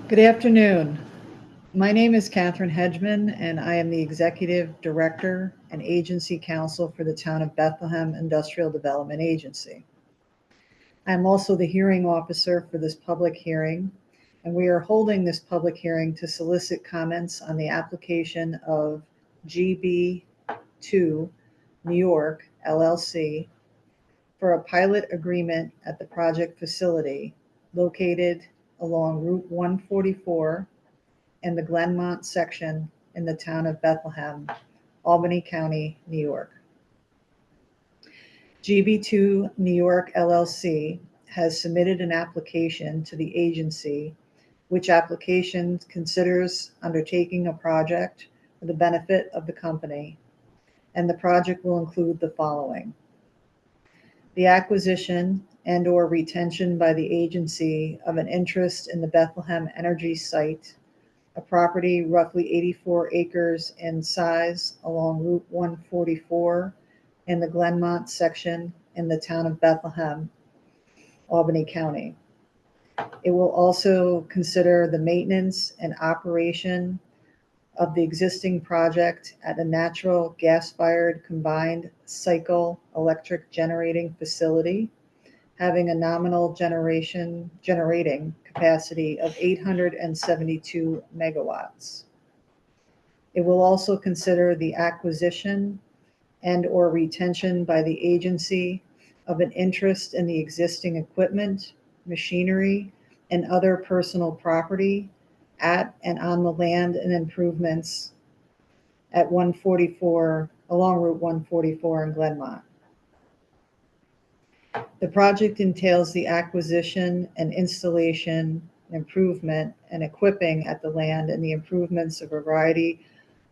Good afternoon. My name is Catherine Hedgman, and I am the Executive Director and Agency Counsel for the Town of Bethlehem Industrial Development Agency. I'm also the hearing officer for this public hearing, and we are holding this public hearing to solicit comments on the application of GB2 New York, LLC, for a pilot agreement at the project facility located along Route 144 in the Glenmont section in the town of Bethlehem, Albany County, New York. GB2 New York LLC has submitted an application to the agency, which application considers undertaking a project for the benefit of the company, and the project will include the following: the acquisition and/or retention by the agency of an interest in the Bethlehem Energy Site, a property roughly 84 acres in size along Route 144 in the Glenmont section in the town of Bethlehem, Albany County. It will also consider the maintenance and operation of the existing project at a natural gas-fired combined cycle electric generating facility having a nominal generating capacity of 872 megawatts. It will also consider the acquisition and/or retention by the agency of an interest in the existing equipment, machinery, and other personal property at and on the land and improvements at 144 along Route 144 in Glenmont. The project entails the acquisition and installation, improvement, and equipping at the land and the improvements of a variety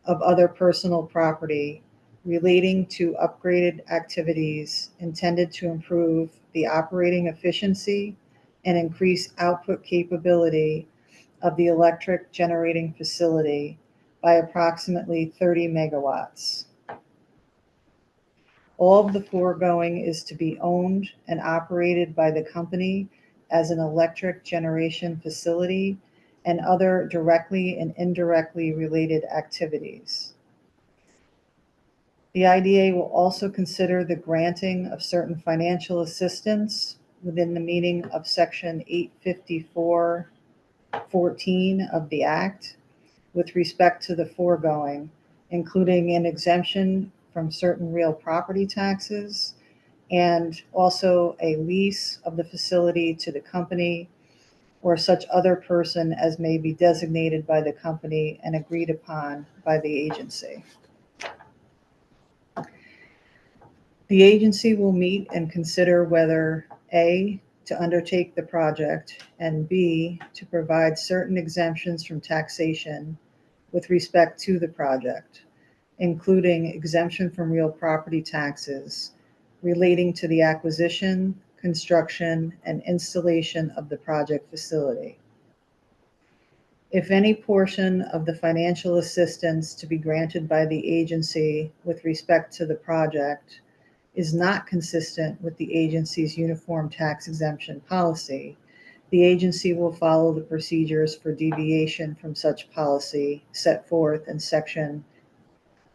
of other personal property relating to upgraded activities intended to improve the operating efficiency and increase output capability of the electric generating facility by approximately 30 megawatts. All of the foregoing is to be owned and operated by the company as an electric generation facility and other directly and indirectly related activities. The IDA will also consider the granting of certain financial assistance within the meaning of Section 854.14 of the Act with respect to the foregoing, including an exemption from certain real property taxes, and also a lease of the facility to the company or such other person as may be designated by the company and agreed upon by the agency. The agency will meet and consider whether A, to undertake the project, and B, to provide certain exemptions from taxation with respect to the project, including exemption from real property taxes relating to the acquisition, construction, and installation of the project facility. If any portion of the financial assistance to be granted by the agency with respect to the project is not consistent with the agency's uniform tax exemption policy, the agency will follow the procedures for deviation from such policy set forth in section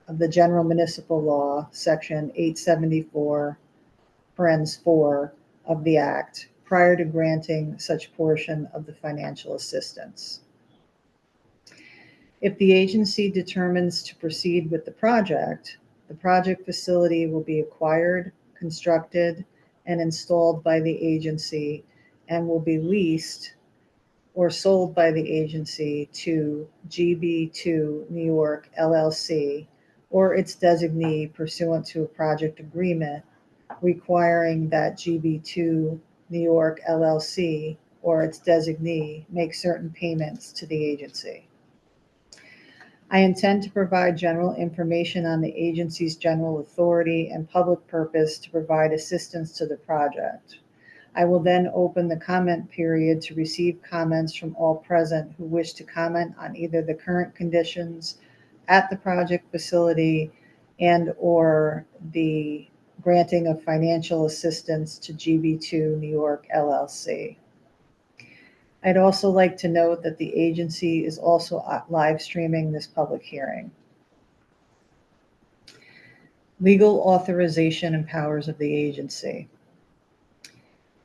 of the General Municipal Law, Section 874, parens 4 of the Act, prior to granting such portion of the financial assistance. If the agency determines to proceed with the project facility will be acquired, constructed, and installed by the agency and will be leased or sold by the agency to GB2 New York LLC or its designee pursuant to a project agreement requiring that GB2 New York LLC or its designee make certain payments to the agency. I intend to provide general information on the agency's general authority and public purpose to provide assistance to the project. I will then open the comment period to receive comments from all present who wish to comment on either the current conditions at the project facility and or the granting of financial assistance to GB2 New York LLC. I'd also like to note that the agency is also live streaming this public hearing. Legal authorization and powers of the agency.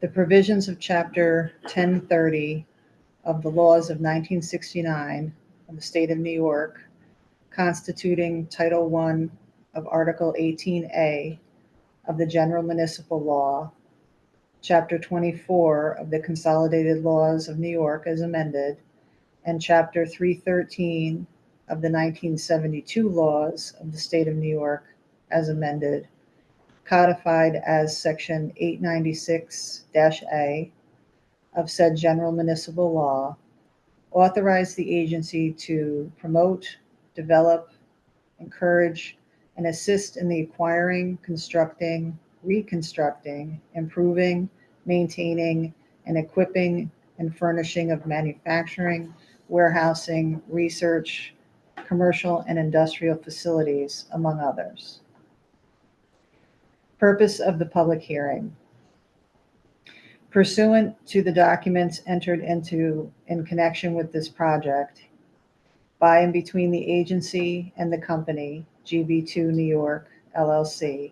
The provisions of Chapter 1030 of the laws of 1969 of the state of New York, constituting Title I of Article 18A of the General Municipal Law, Chapter 24 of the Consolidated Laws of New York as amended, and Chapter 313 of the 1972 laws of the state of New York as amended, codified as Section 896-A of said general municipal law, authorize the agency to promote, develop, encourage, and assist in the acquiring, constructing, reconstructing, improving, maintaining, and equipping and furnishing of manufacturing, warehousing, research, commercial and industrial facilities, among others. Purpose of the public hearing. Pursuant to the documents entered into in connection with this project by and between the agency and the company, GB2 New York, LLC,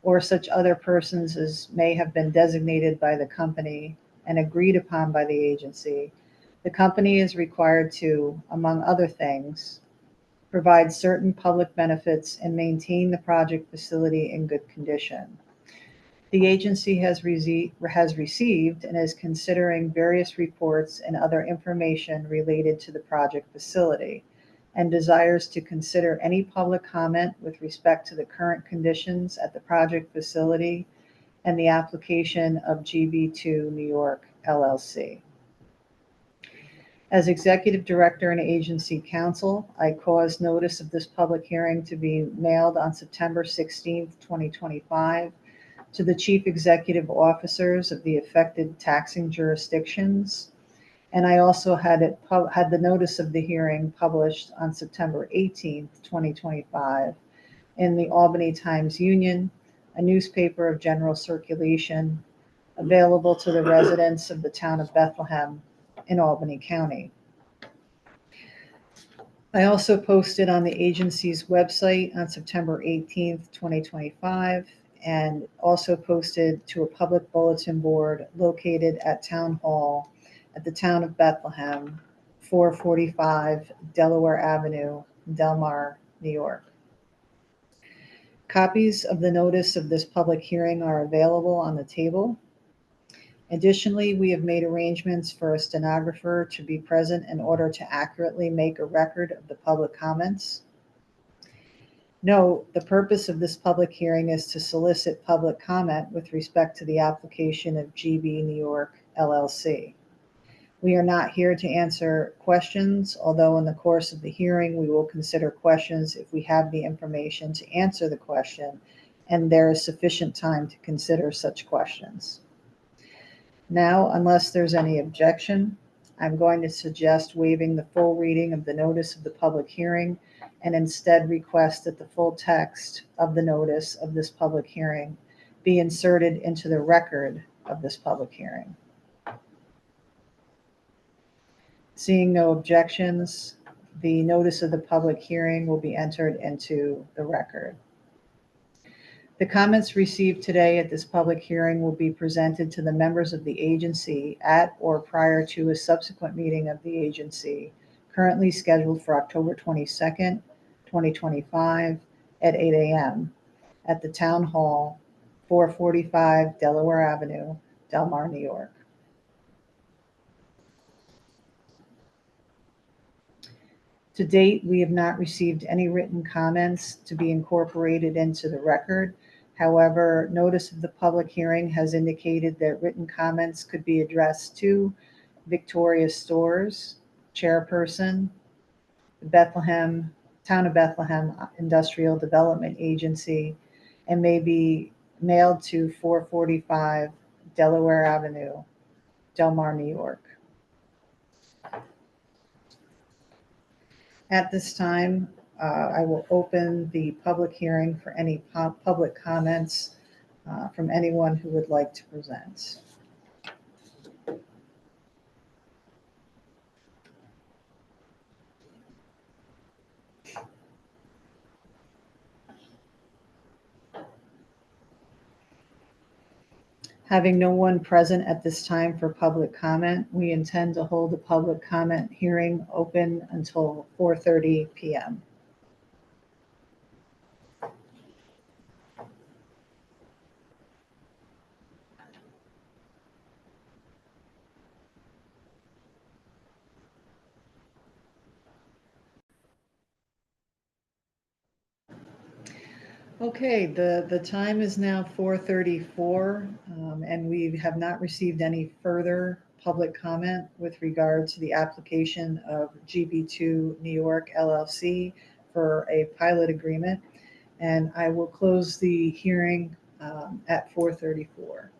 or such other persons as may have been designated by the company and agreed upon by the agency, the company is required to, among other things, provide certain public benefits and maintain the project facility in good condition. The agency has received and is considering various reports and other information related to the project facility and desires to consider any public comment with respect to the current conditions at the project facility and the application of GB2 New York, LLC. As Executive Director and Agency Counsel, I cause notice of this public hearing to be mailed on September 16, 2025, to the Chief Executive Officers of the affected taxing jurisdictions. And I also had the notice of the hearing published on September 18, 2025, in the Albany Times-Union, a newspaper of general circulation, available to the residents of the town of Bethlehem in Albany County. I also posted on the agency's website on September 18th, 2025, and also posted to a public bulletin board located at Town Hall at the town of Bethlehem, 445 Delaware Avenue, Del Mar, New York. Copies of the notice of this public hearing are available on the table. Additionally, we have made arrangements for a stenographer to be present in order to accurately make a record of the public comments. Note, the purpose of this public hearing is to solicit public comment with respect to the application of GB New York, LLC. We are not here to answer questions, although in the course of the hearing, we will consider questions if we have the information to answer the question and there is sufficient time to consider such questions. Now, unless there's any objection, I'm going to suggest waiving the full reading of the notice of the public hearing and instead request that the full text of the notice of this public hearing be inserted into the record of this public hearing. Seeing no objections, the notice of the public hearing will be entered into the record. The comments received today at this public hearing will be presented to the members of the agency at or prior to a subsequent meeting of the agency, currently scheduled for October 22nd, 2025 at 8 a.m. at the Town Hall, 445 Delaware Avenue, Del Mar, New York. To date, we have not received any written comments to be incorporated into the record. However, notice of the public hearing has indicated that written comments could be addressed to Victoria Stores, Chairperson, the Town of Bethlehem Industrial Development Agency, and may be mailed to 445 Delaware Avenue, Del Mar, New York. At this time, I will open the public hearing for any public comments from anyone who would like to present. Having no one present at this time for public comment, we intend to hold the public comment hearing open until 4:30 p.m. Okay, the time is now 4:34, and we have not received any further public comment with regard to the application of GB2 New York LLC for a pilot agreement. And I will close the hearing at 4:34.